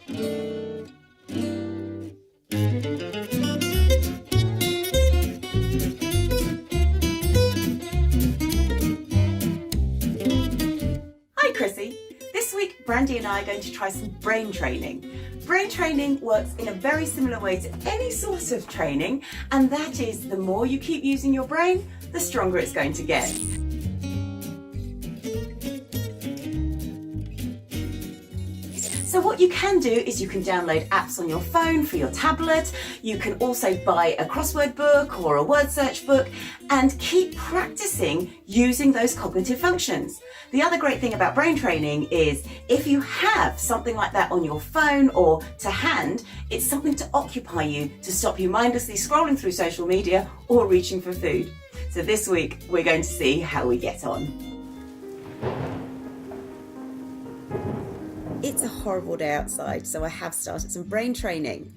Hi Chrissy! This week Brandy and I are going to try some brain training. Brain training works in a very similar way to any sort of training, and that is the more you keep using your brain, the stronger it's going to get. So what you can do is you can download apps on your phone for your tablet. You can also buy a crossword book or a word search book and keep practicing using those cognitive functions. The other great thing about brain training is if you have something like that on your phone or to hand, it's something to occupy you, to stop you mindlessly scrolling through social media or reaching for food. So this week we're going to see how we get on. It's a horrible day outside, so I have started some brain training.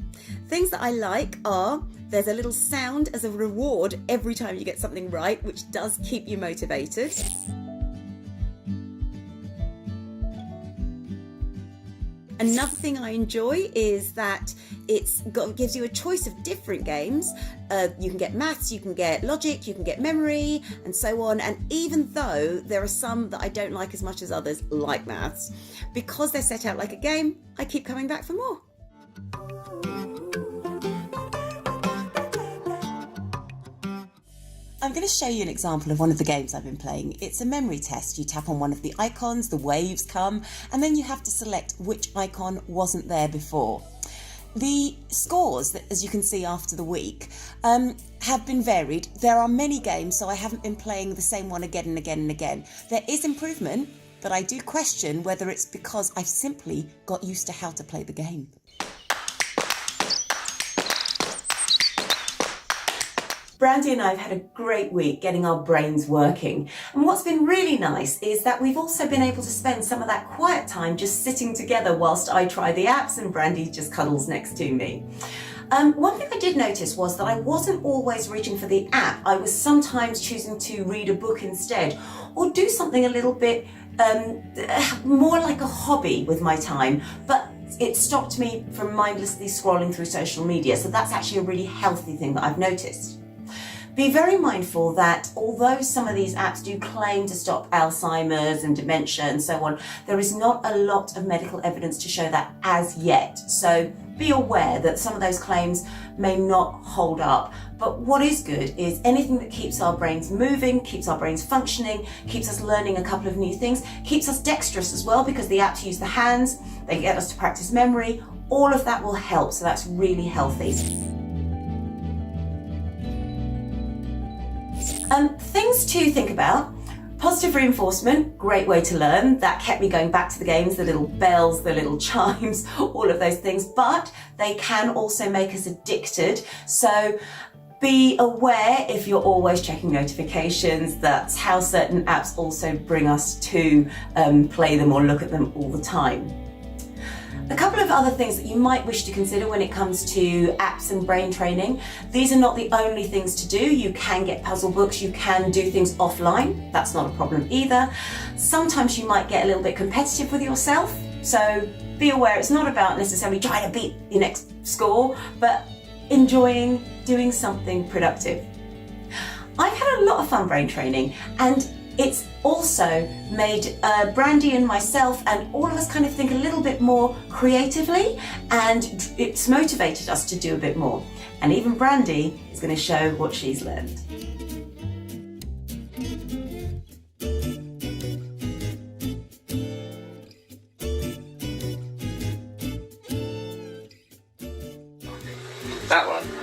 Things that I like are, there's a little sound as a reward every time you get something right, which does keep you motivated. Another thing I enjoy is that gives you a choice of different games. You can get maths, you can get logic, you can get memory, and so on. And even though there are some that I don't like as much as others, like maths, because they're set out like a game, I keep coming back for more. I'm going to show you an example of one of the games I've been playing. It's a memory test. You tap on one of the icons, the waves come, and then you have to select which icon wasn't there before. The scores, as you can see after the week, have been varied. There are many games, so I haven't been playing the same one again and again and again. There is improvement, but I do question whether it's because I've simply got used to how to play the game. Brandy and I have had a great week getting our brains working. And what's been really nice is that we've also been able to spend some of that quiet time just sitting together whilst I try the apps and Brandy just cuddles next to me. One thing I did notice was that I wasn't always reaching for the app. I was sometimes choosing to read a book instead or do something a little bit more like a hobby with my time. But it stopped me from mindlessly scrolling through social media. So that's actually a really healthy thing that I've noticed. Be very mindful that although some of these apps do claim to stop Alzheimer's and dementia and so on, there is not a lot of medical evidence to show that as yet. So be aware that some of those claims may not hold up. But what is good is anything that keeps our brains moving, keeps our brains functioning, keeps us learning a couple of new things, keeps us dexterous as well because the apps use the hands, they get us to practice memory. All of that will help, so that's really healthy. Things to think about. Positive reinforcement, great way to learn. That kept me going back to the games, the little bells, the little chimes, all of those things. But they can also make us addicted. So be aware if you're always checking notifications. That's how certain apps also bring us to play them or look at them all the time. A couple of other things that you might wish to consider when it comes to apps and brain training. These are not the only things to do. You can get puzzle books, you can do things offline. That's not a problem either. Sometimes you might get a little bit competitive with yourself. So be aware it's not about necessarily trying to beat your next score, but enjoying doing something productive. I've had a lot of fun brain training, and it's also made Brandy and myself and all of us kind of think a little bit more creatively, and it's motivated us to do a bit more. And even Brandy is going to show what she's learned. That one.